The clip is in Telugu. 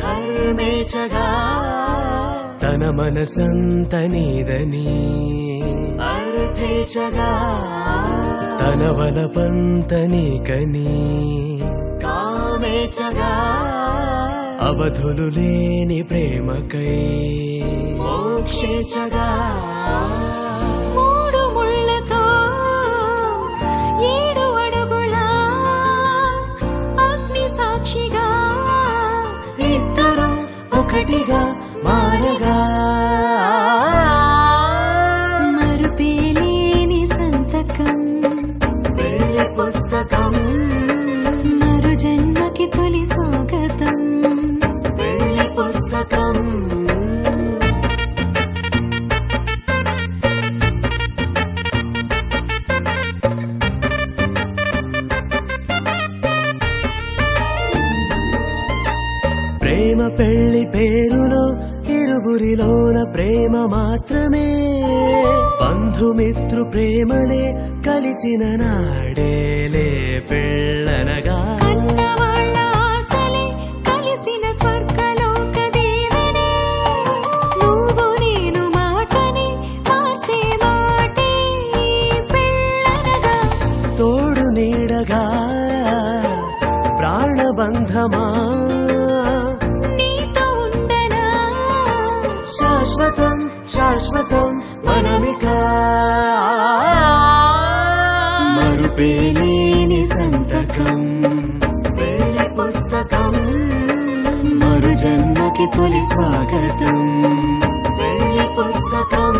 ధర్మేచగా తన మనసంత నీదని అర్థేచగా తన వలపంత నీకని కామేచగా అవధులు లేని ప్రేమకై మోక్షేచగా మూడు ముళ్ళతో 7 అడుగుల అగ్ని సాక్షిగా ఇద్దరు ఒకటిగా మారగా మరుపేలేని సంతకం పెళ్లి పుస్తకం మరు జన్మకి తొలి స్వాగతం పెళ్లి పుస్తకం ప్రేమ పెళ్లి పేరులో ఇరువురిలోన ప్రేమ మాత్రమే బంధుమిత్రు ప్రేమనే కలిసిన నాడేలే పెళ్ళనగా కన్నవాళ్ళ ఆశలే కలిసిన స్వర్గలోక దీవెనే నువ్వు నేను మాటని మార్చే మాటే పెళ్ళనగా తోడు నీడగా ప్రాణబంధమా నీతో ఉండనా శాశ్వతం శాశ్వతం మనమిక మరుపేలేని సంతకం పెళ్లి పుస్తకం మరు జన్మకి తొలి స్వాగతం పెళ్లి పుస్తకం